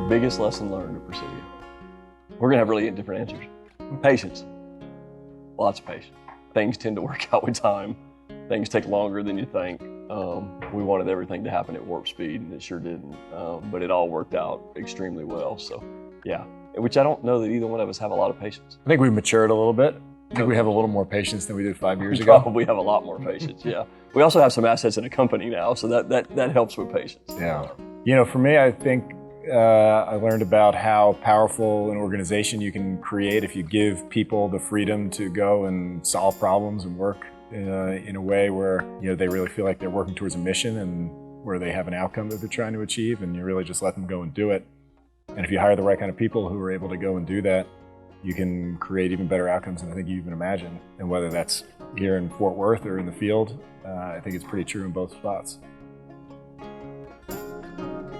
biggest lesson learned at Presidio? We're gonna have really different answers. Patience, lots of patience. Things tend to work out with time. Things take longer than you think. We wanted everything to happen at warp speed, and it sure didn't. But it all worked out extremely well. So, yeah, which I don't know that either one of us have a lot of patience. I think we've matured a little bit. I think we have a little more patience than we did 5 years ago. Probably have a lot more patience, yeah. We also have some assets in a company now, so that helps with patience. Yeah. You know, for me, I think I learned about how powerful an organization you can create if you give people the freedom to go and solve problems and work in a way where, you know, they really feel like they're working towards a mission and where they have an outcome that they're trying to achieve, and you really just let them go and do it. And if you hire the right kind of people who are able to go and do that, you can create even better outcomes than I think you even imagine. And whether that's here in Fort Worth or in the field, I think it's pretty true in both spots.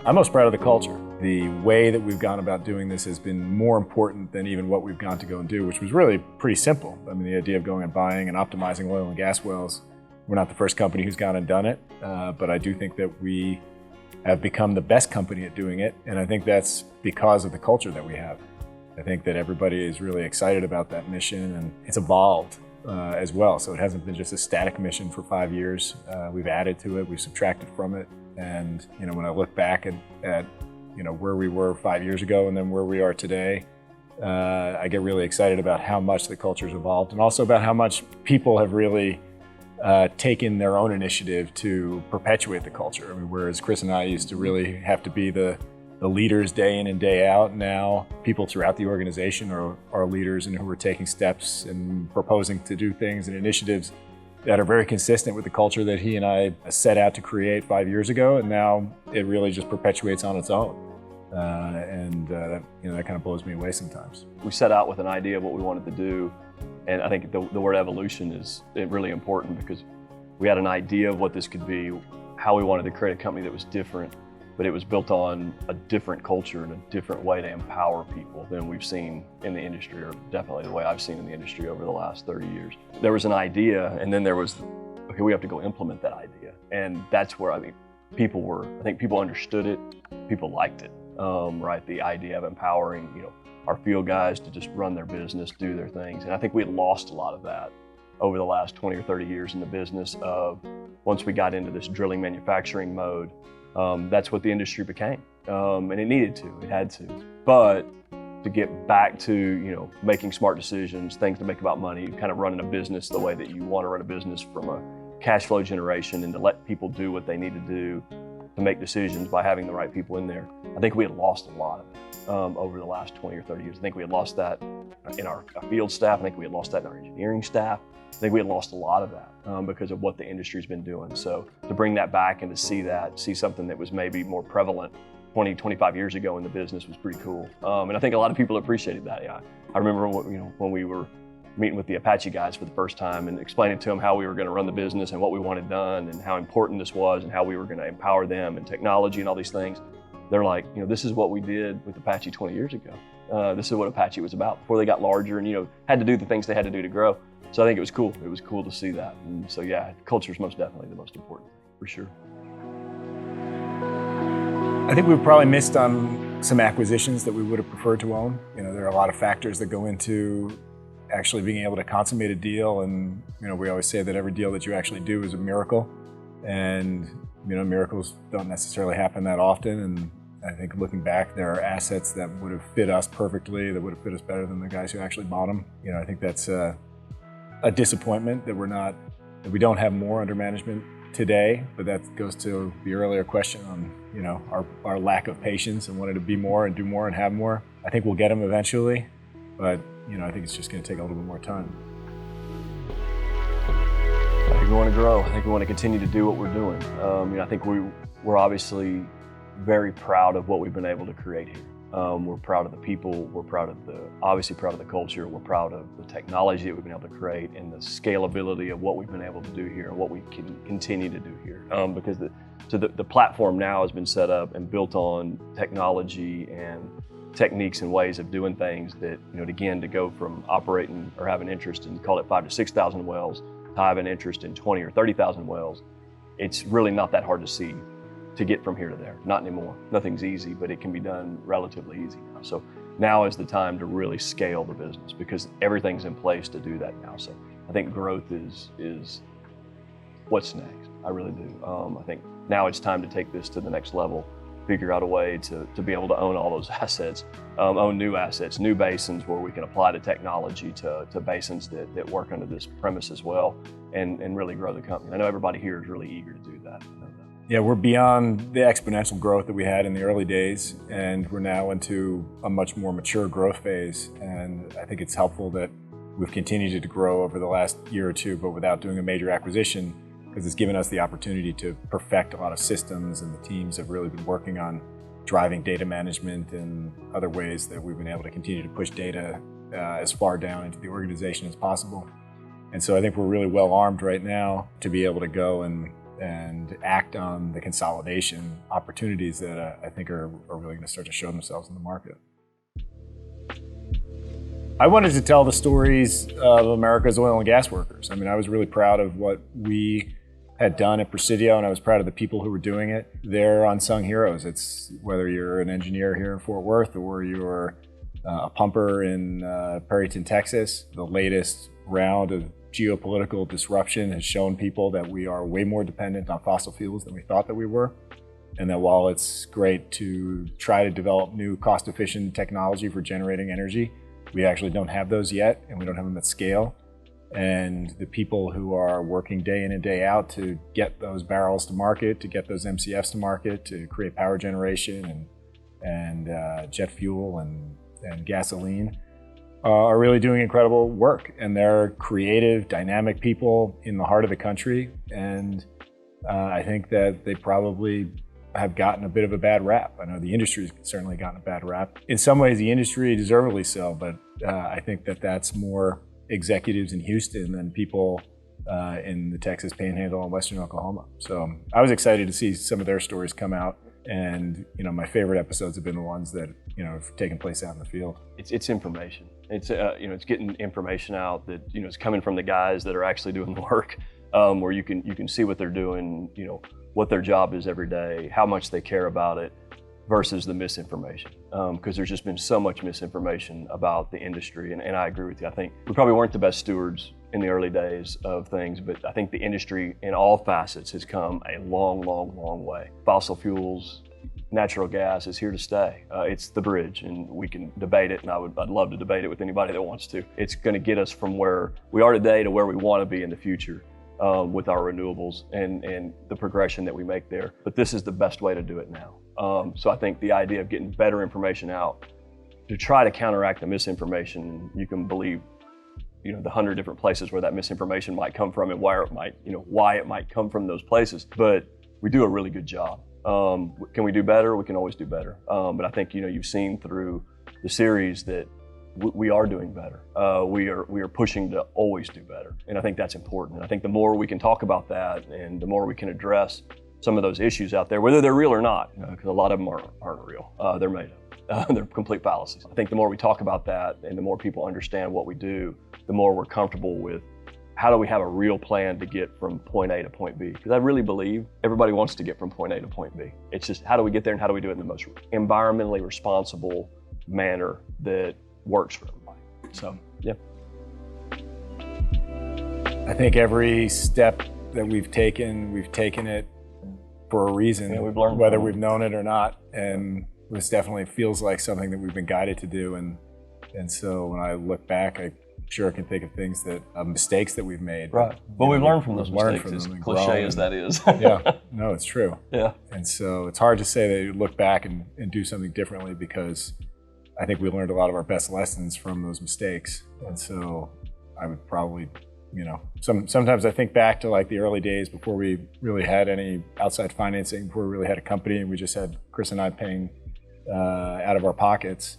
I'm most proud of the culture. The way that we've gone about doing this has been more important than even what we've gone to go and do, which was really pretty simple. I mean, the idea of going and buying and optimizing oil and gas wells, we're not the first company who's gone and done it, but I do think that we have become the best company at doing it, and I think that's because of the culture that we have. I think that everybody is really excited about that mission, and it's evolved as well. So it hasn't been just a static mission for 5 years. We've added to it, we've subtracted from it, and you know, when I look back at you know, where we were 5 years ago and then where we are today, I get really excited about how much the culture's evolved, and also about how much people have really taken their own initiative to perpetuate the culture. I mean, whereas Chris and I used to really have to be the leaders day in and day out, now people throughout the organization are leaders and who are taking steps and proposing to do things and initiatives that are very consistent with the culture that he and I set out to create 5 years ago, and now it really just perpetuates on its own. You know, that kind of blows me away sometimes. We set out with an idea of what we wanted to do, and I think the word evolution is really important, because we had an idea of what this could be, how we wanted to create a company that was different, but it was built on a different culture and a different way to empower people than we've seen in the industry, or definitely the way I've seen in the industry over the last 30 years. There was an idea, and then there was, okay, we have to go implement that idea. And that's where I think people understood it, people liked it, right? The idea of empowering, you know, our field guys to just run their business, do their things. And I think we had lost a lot of that over the last 20 or 30 years in the business of, once we got into this drilling manufacturing mode, that's what the industry became, and it needed to, it had to. But to get back to, you know, making smart decisions, things to make about money, kind of running a business the way that you want to run a business from a cash flow generation, and to let people do what they need to do to make decisions by having the right people in there. I think we had lost a lot of it over the last 20 or 30 years. I think we had lost that in our field staff. I think we had lost that in our engineering staff. I think we had lost a lot of that because of what the industry's been doing. So to bring that back and to see something that was maybe more prevalent 20, 25 years ago in the business was pretty cool. And I think a lot of people appreciated that. Yeah, I remember when we were meeting with the Apache guys for the first time and explaining to them how we were going to run the business and what we wanted done and how important this was and how we were going to empower them and technology and all these things. They're like, you know, this is what we did with Apache 20 years ago. This is what Apache was about before they got larger and, you know, had to do the things they had to do to grow. So I think it was cool. It was cool to see that. And so yeah, culture is most definitely the most important thing, for sure. I think we've probably missed on some acquisitions that we would have preferred to own. You know, there are a lot of factors that go into actually being able to consummate a deal, and you know, we always say that every deal that you actually do is a miracle, and you know, miracles don't necessarily happen that often. And I think looking back, there are assets that would have fit us perfectly, that would have fit us better than the guys who actually bought them. You know, I think that's a disappointment that we don't have more under management today, but that goes to the earlier question on, you know, our lack of patience and wanting to be more and do more and have more. I think we'll get them eventually, but you know, I think it's just going to take a little bit more time. I think we want to grow. I think we want to continue to do what we're doing. You know, I think we're obviously very proud of what we've been able to create here. We're proud of the people. We're obviously proud of the culture. We're proud of the technology that we've been able to create and the scalability of what we've been able to do here and what we can continue to do here. Because the platform now has been set up and built on technology and techniques and ways of doing things that, you know, again, to go from operating or having interest in, call it 5,000 to 6,000 wells, to having interest in 20 or 30,000 wells, it's really not that hard to see. to get from here to there. Not anymore. Nothing's easy, but it can be done relatively easy now. So now is the time to really scale the business because everything's in place to do that now. So I think growth is what's next. I really do. I think now it's time to take this to the next level, figure out a way to be able to own all those assets, own new assets, new basins where we can apply the technology to basins that work under this premise as well, and really grow the company. I know everybody here is really eager to do that. Yeah, we're beyond the exponential growth that we had in the early days, and we're now into a much more mature growth phase. And I think it's helpful that we've continued to grow over the last year or two, but without doing a major acquisition, because it's given us the opportunity to perfect a lot of systems, and the teams have really been working on driving data management and other ways that we've been able to continue to push data as far down into the organization as possible. And so I think we're really well armed right now to be able to go and act on the consolidation opportunities that I think are really going to start to show themselves in the market. I wanted to tell the stories of America's oil and gas workers. I mean, I was really proud of what we had done at Presidio, and I was proud of the people who were doing it. They're unsung heroes. It's whether you're an engineer here in Fort Worth or you're a pumper in Perryton, Texas. The latest round of geopolitical disruption has shown people that we are way more dependent on fossil fuels than we thought that we were. And that while it's great to try to develop new cost-efficient technology for generating energy, we actually don't have those yet, and we don't have them at scale. And the people who are working day in and day out to get those barrels to market, to get those MCFs to market, to create power generation and jet fuel and gasoline are really doing incredible work. And they're creative, dynamic people in the heart of the country. And I think that they probably have gotten a bit of a bad rap. I know the industry's certainly gotten a bad rap. In some ways, the industry deservedly so, but I think that that's more executives in Houston than people in the Texas Panhandle and Western Oklahoma. So I was excited to see some of their stories come out. And my favorite episodes have been the ones that have taken place out in the field. It's information. It's it's getting information out that it's coming from the guys that are actually doing the work, where you can see what they're doing, what their job is every day, how much they care about it, versus the misinformation. Because there's just been so much misinformation about the industry, and I agree with you. I think we probably weren't the best stewards in the early days of things, but I think the industry in all facets has come a long, long, long way. Fossil fuels, natural gas is here to stay. It's the bridge, and we can debate it, and I'd love to debate it with anybody that wants to. It's going to get us from where we are today to where we want to be in the future with our renewables and the progression that we make there. But this is the best way to do it now. So I think the idea of getting better information out to try to counteract the misinformation, you can believe the 100 different places where that misinformation might come from and why it might come from those places. But we do a really good job. Can we do better? We can always do better. But I think you've seen through the series that we are doing better. We are pushing to always do better, and I think that's important. And I think the more we can talk about that, and the more we can address some of those issues out there, whether they're real or not, because a lot of them aren't real. They're made up. They're complete fallacies. I think the more we talk about that, and the more people understand what we do, the more we're comfortable with how do we have a real plan to get from point A to point B? Because I really believe everybody wants to get from point A to point B. It's just how do we get there, and how do we do it in the most environmentally responsible manner that works for everybody. So, yeah. I think every step that we've taken it for a reason, we've learned whether we've known it or not. And this definitely feels like something that we've been guided to do. And so when I look back, I sure can think of things mistakes that we've made. Right. But we've learned from those mistakes, as cliche as that is. Yeah. No, it's true. Yeah. And so it's hard to say that you look back and do something differently, because I think we learned a lot of our best lessons from those mistakes. And so I would probably, sometimes I think back to like the early days before we really had any outside financing, before we really had a company, and we just had Chris and I paying out of our pockets.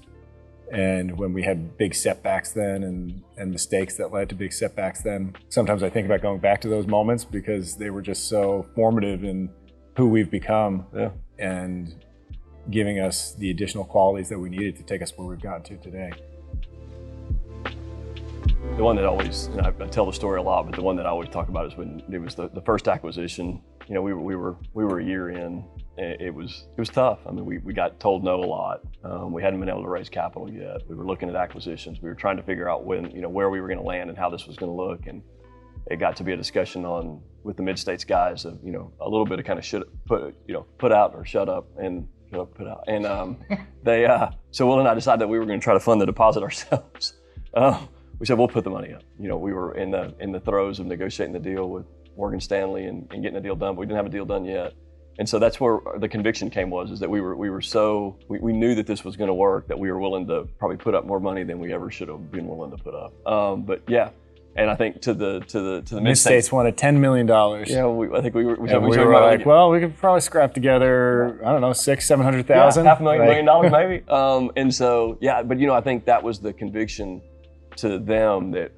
And when we had big setbacks then and mistakes that led to big setbacks then, sometimes I think about going back to those moments because they were just so formative in who we've become. Yeah. And giving us the additional qualities that we needed to take us where we've gotten to today. The one that always, I tell the story a lot, but the one that I always talk about is when it was the first acquisition You know, we were a year in. It was tough. I mean, we got told no a lot. We hadn't been able to raise capital yet. We were looking at acquisitions. We were trying to figure out where we were going to land and how this was going to look. And it got to be a discussion with the mid-states guys of, a little bit of kind of put out or shut up and put out. And so Will and I decided that we were going to try to fund the deposit ourselves. We said, we'll put the money up. We were in the throes of negotiating the deal with Morgan Stanley and getting the deal done, but we didn't have a deal done yet. And so that's where the conviction came is that we knew that this was going to work, that we were willing to probably put up more money than we ever should have been willing to put up. But yeah, and I think to the mid-states wanted $10 million. Yeah, I think we were like, well, we could probably scrap together, I don't know, $600,000-$700,000. Yeah, $500,000 maybe. And so yeah, but I think that was the conviction to them that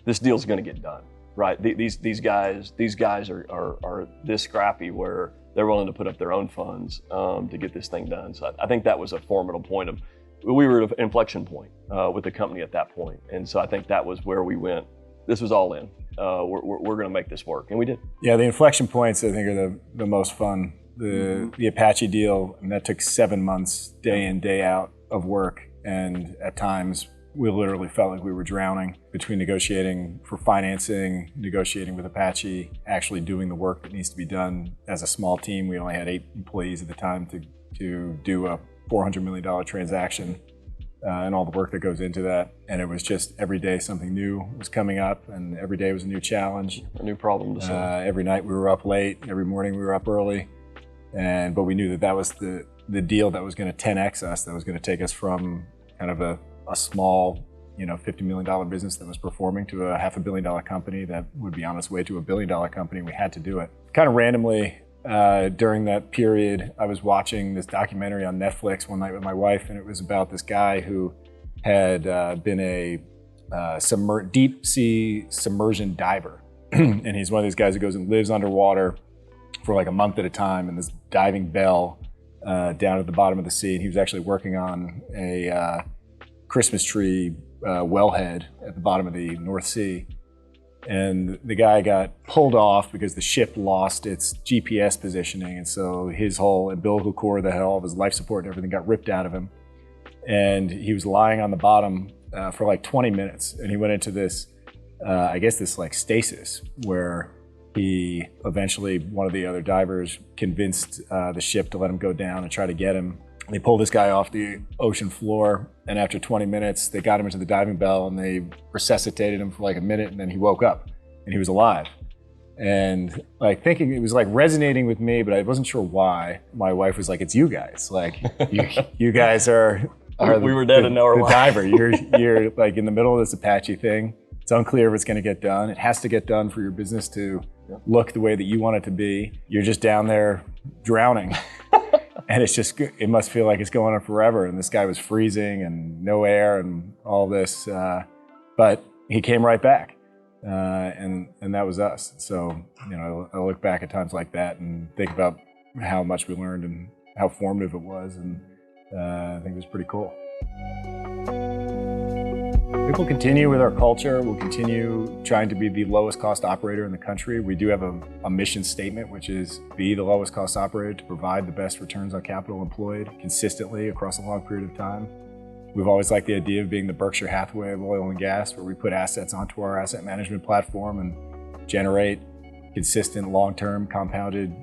this deal's going to get done, right? These guys are this scrappy where they're willing to put up their own funds to get this thing done. So I think that was a formidable point we were at an inflection point with the company at that point. And so I think that was where we went. This was all in. We're going to make this work, and we did. Yeah, the inflection points I think are the most fun. The Apache deal, and that took 7 months, day in, day out of work, and at times we literally felt like we were drowning between negotiating for financing, negotiating with Apache, actually doing the work that needs to be done as a small team. We only had 8 employees at the time to do a $400 million transaction and all the work that goes into that. And it was just every day something new was coming up, and every day was a new challenge. A new problem to solve. Every night we were up late, every morning we were up early. But we knew that was the deal that was going to 10x us, that was going to take us from kind of a small, $50 million business that was performing to a $500 million company that would be on its way to $1 billion company. We had to do it. Kind of randomly, during that period, I was watching this documentary on Netflix one night with my wife, and it was about this guy who had been a deep sea submersion diver. And he's one of these guys who goes and lives underwater for like a month at a time in this diving bell down at the bottom of the sea. And he was actually working on a Christmas tree wellhead at the bottom of the North Sea. And the guy got pulled off because the ship lost its GPS positioning. And so his whole umbilical cord that had all of his life support and everything got ripped out of him. And he was lying on the bottom for like 20 minutes. And he went into this, this like stasis where he eventually, one of the other divers convinced the ship to let him go down and try to get him. They pulled this guy off the ocean floor, and after 20 minutes, they got him into the diving bell and they resuscitated him for like a minute, and then he woke up and he was alive. And like thinking, it was like resonating with me, but I wasn't sure why. My wife was like, "It's you guys. Like you guys are we were dead and know our the diver. You're like in the middle of this Apache thing. It's unclear if it's going to get done. It has to get done for your business to look the way that you want it to be. You're just down there drowning." And it must feel like it's going on forever. And this guy was freezing and no air and all this. But he came right back. And that was us. So, I look back at times like that and think about how much we learned and how formative it was. And I think it was pretty cool. I think we'll continue with our culture. We'll continue trying to be the lowest cost operator in the country. We do have a mission statement, which is be the lowest cost operator to provide the best returns on capital employed consistently across a long period of time. We've always liked the idea of being the Berkshire Hathaway of oil and gas, where we put assets onto our asset management platform and generate consistent long-term compounded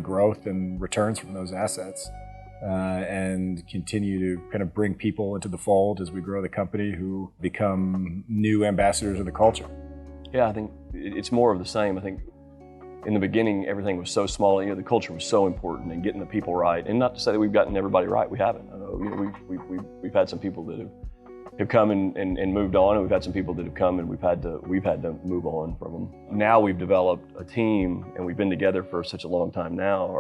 growth and returns from those assets. And continue to kind of bring people into the fold as we grow the company who become new ambassadors of the culture. Yeah, I think it's more of the same. I think in the beginning, everything was so small. The culture was so important and getting the people right. And not to say that we've gotten everybody right. We haven't. I know, we've had some people that have come and moved on, and we've had some people that have come and we've had to move on from them. Now we've developed a team, and we've been together for such a long time now,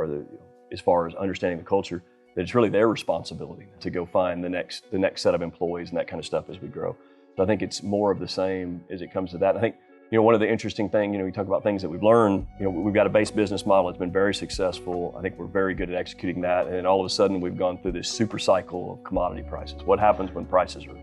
as far as understanding the culture, that it's really their responsibility to go find the next set of employees and that kind of stuff as we grow. So I think it's more of the same as it comes to that. I think, one of the interesting things, you talk about things that we've learned, we've got a base business model that's been very successful. I think we're very good at executing that. And then all of a sudden we've gone through this super cycle of commodity prices. What happens when prices are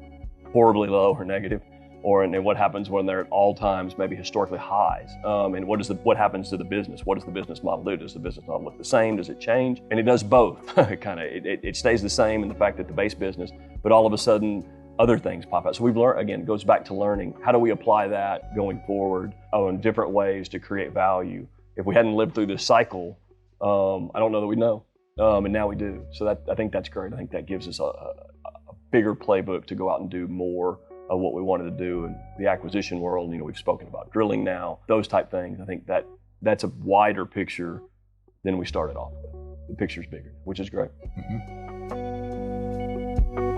horribly low or negative? and what happens when they're at all times, maybe historically highs, and what happens to the business? What does the business model do? Does the business model look the same? Does it change? And it does both. It stays the same in the fact that the base business, but all of a sudden other things pop out. So we've learned, again, it goes back to learning. How do we apply that going forward in different ways to create value? If we hadn't lived through this cycle, I don't know that we know, and now we do. So I think that's great. I think that gives us a bigger playbook to go out and do more of what we wanted to do in the acquisition world. We've spoken about drilling now, those type things. I think that's a wider picture than we started off with. The picture's bigger, which is great. Mm-hmm.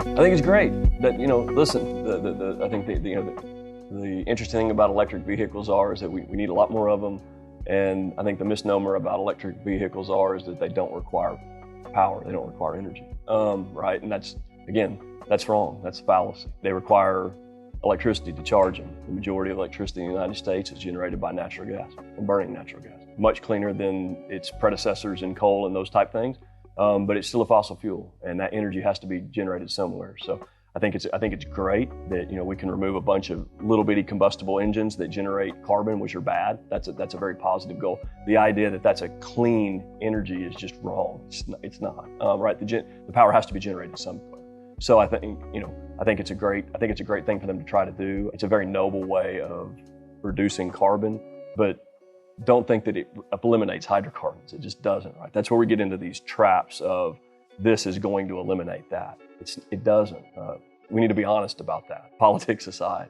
I think it's great that, listen, I think the interesting thing about electric vehicles is that we need a lot more of them. And I think the misnomer about electric vehicles is that they don't require power, they don't require energy, right? And that's wrong, that's a fallacy. They require electricity to charge them. The majority of electricity in the United States is generated by natural gas and burning natural gas. Much cleaner than its predecessors in coal and those type things, but it's still a fossil fuel, and that energy has to be generated somewhere. So I think it's great that we can remove a bunch of little bitty combustible engines that generate carbon, which are bad. That's a very positive goal. The idea that that's a clean energy is just wrong. It's not right. The power has to be generated somewhere. So I think it's a great thing for them to try to do. It's a very noble way of reducing carbon, but don't think that it eliminates hydrocarbons. It just doesn't, right? That's where we get into these traps of this is going to eliminate that. It doesn't. We need to be honest about that. Politics aside,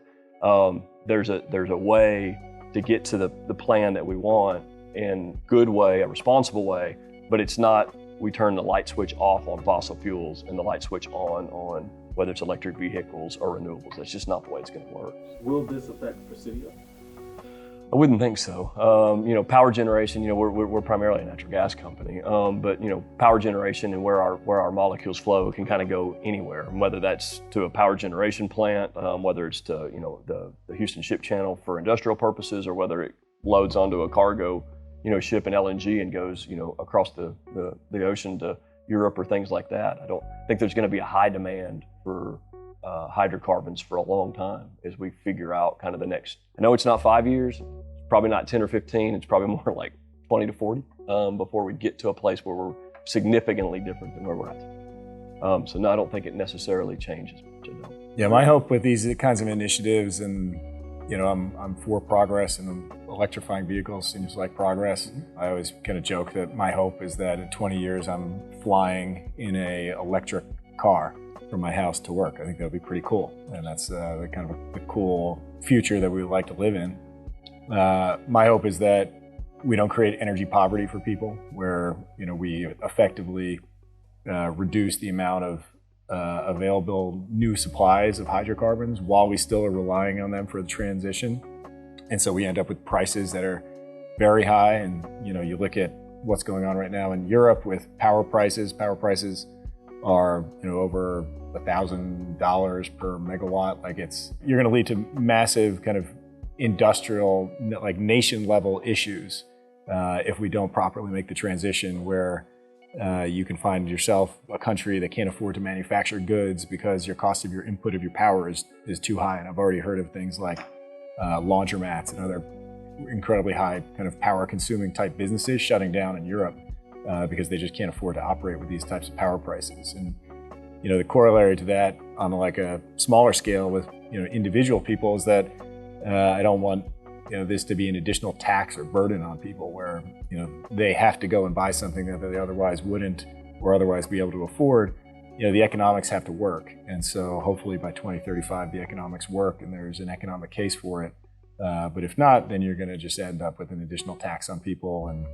there's a way to get to the plan that we want in a good way, a responsible way, but it's not we turn the light switch off on fossil fuels and the light switch on whether it's electric vehicles or renewables. That's just not the way it's going to work. Will this affect Presidio? I wouldn't think so. Power generation, we're primarily a natural gas company, but power generation and where our molecules flow can kind of go anywhere, whether that's to a power generation plant, whether it's to the Houston Ship Channel for industrial purposes, or whether it loads onto a cargo ship in LNG and goes across the ocean to Europe or things like that. I don't think there's going to be a high demand for hydrocarbons for a long time as we figure out kind of the next. I know it's not 5 years, it's probably not 10 or 15, it's probably more like 20 to 40 before we get to a place where we're significantly different than where we're at. So no, I don't think it necessarily changes much. I don't. Yeah, my hope with these kinds of initiatives, and I'm for progress, and electrifying vehicles seems like progress. Mm-hmm. I always kind of joke that my hope is that in 20 years I'm flying in a electric car from my house to work. I think that would be pretty cool, and that's the kind of the cool future that we would like to live in. My hope is that we don't create energy poverty for people, where we effectively reduce the amount of available new supplies of hydrocarbons while we still are relying on them for the transition. And so we end up with prices that are very high. And you look at what's going on right now in Europe with power prices. Power prices are over $1,000 per megawatt. You're going to lead to massive kind of industrial, nation level issues if we don't properly make the transition, where you can find yourself a country that can't afford to manufacture goods because your cost of your input of your power is too high. And I've already heard of things like laundromats and other incredibly high kind of power consuming type businesses shutting down in Europe because they just can't afford to operate with these types of power prices. And the corollary to that on a smaller scale with individual people is that I don't want this to be an additional tax or burden on people, where they have to go and buy something that they otherwise wouldn't or otherwise be able to afford. The economics have to work, and so hopefully by 2035 the economics work and there's an economic case for it. But if not, then you're going to just end up with an additional tax on people, and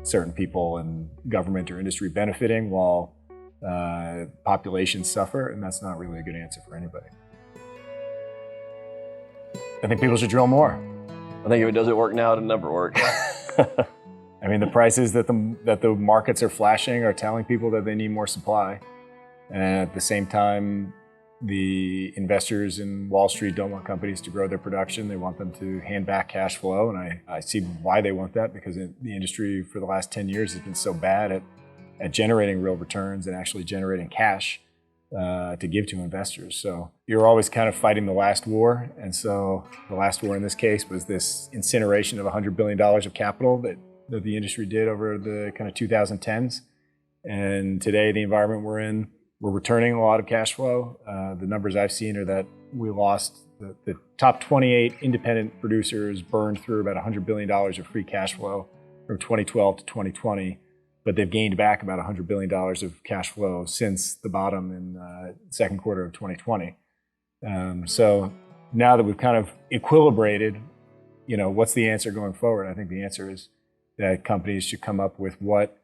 certain people and government or industry benefiting while populations suffer, and that's not really a good answer for anybody. I think people should drill more. I think if it doesn't work now, it'll never work. I mean, the prices that the markets are flashing are telling people that they need more supply. And at the same time, the investors in Wall Street don't want companies to grow their production. They want them to hand back cash flow. And I see why they want that, because the industry for the last 10 years has been so bad at generating real returns and actually generating cash to give to investors. So you're always kind of fighting the last war. And so the last war in this case was this incineration of $100 billion of capital that the industry did over the kind of 2010s. And today, the environment we're in, we're returning a lot of cash flow. The numbers I've seen are that we lost the top 28 independent producers burned through about $100 billion of free cash flow from 2012 to 2020, but they've gained back about $100 billion of cash flow since the bottom in second quarter of 2020. So now that we've kind of equilibrated, what's the answer going forward? I think the answer is that companies should come up with what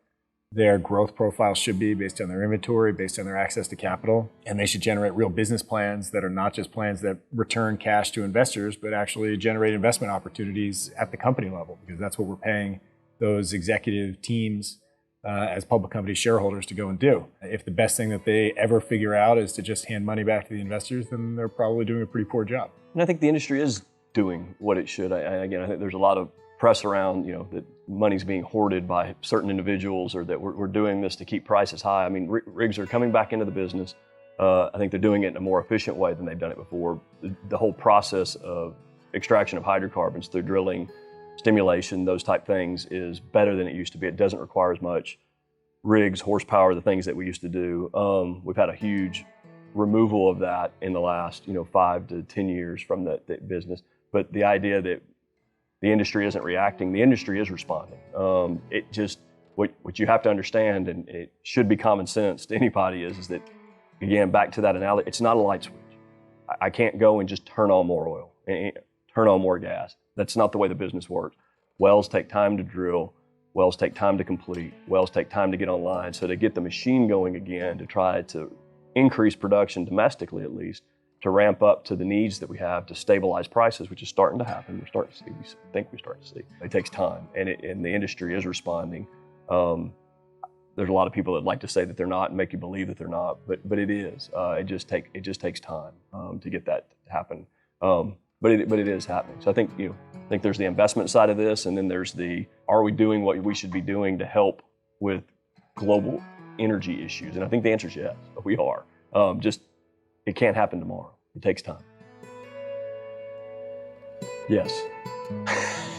their growth profile should be based on their inventory, based on their access to capital. And they should generate real business plans that are not just plans that return cash to investors, but actually generate investment opportunities at the company level, because that's what we're paying those executive teams as public company shareholders to go and do. If the best thing that they ever figure out is to just hand money back to the investors, then they're probably doing a pretty poor job. And I think the industry is doing what it should. I think there's a lot of press around, that money's being hoarded by certain individuals, or that we're doing this to keep prices high. I mean, rigs are coming back into the business. I think they're doing it in a more efficient way than they've done it before. The whole process of extraction of hydrocarbons through drilling, stimulation, those type things is better than it used to be. It doesn't require as much rigs, horsepower, the things that we used to do. We've had a huge removal of that in the last 5 to 10 years from that business. But the idea that the industry isn't reacting, the industry is responding. It just, what you have to understand, and it should be common sense to anybody, is that, again, back to that analogy, it's not a light switch. I can't go and just turn on more oil, turn on more gas. That's not the way the business works. Wells take time to drill, wells take time to complete, wells take time to get online. So to get the machine going again, to try to increase production domestically at least, to ramp up to the needs that we have to stabilize prices, which is starting to happen. We think we're starting to see. It takes time, and the industry is responding. There's a lot of people that like to say that they're not and make you believe that they're not, but it is. It just takes time to get that to happen. But it is happening. So I think there's the investment side of this, and then there's the, are we doing what we should be doing to help with global energy issues? And I think the answer is yes, we are. It can't happen tomorrow. It takes time. Yes.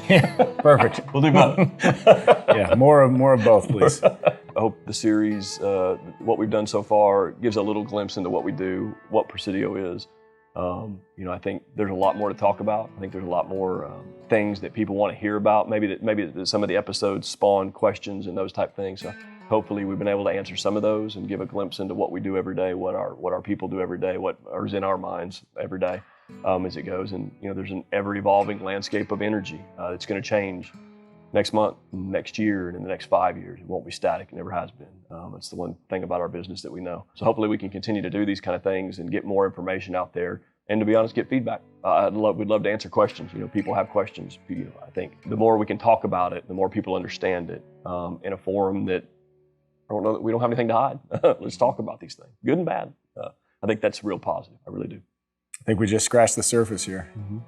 Yeah, perfect. We'll do both. Yeah, more of both, please. I hope the series, what we've done so far, gives a little glimpse into what we do, what Presidio is. I think there's a lot more to talk about. I think there's a lot more things that people want to hear about. Maybe that some of the episodes spawn questions and those type things. So hopefully we've been able to answer some of those and give a glimpse into what we do every day, what our people do every day, what is in our minds every day as it goes. And there's an ever-evolving landscape of energy that's going to change next month, next year, and in the next 5 years. It won't be static. It never has been. It's the one thing about our business that we know. So hopefully we can continue to do these kind of things and get more information out there. And to be honest, get feedback. We'd love to answer questions. People have questions. I think the more we can talk about it, the more people understand it in a forum that we don't have anything to hide. Let's talk about these things, good and bad. I think that's real positive. I really do. I think we just scratched the surface here. Mm-hmm.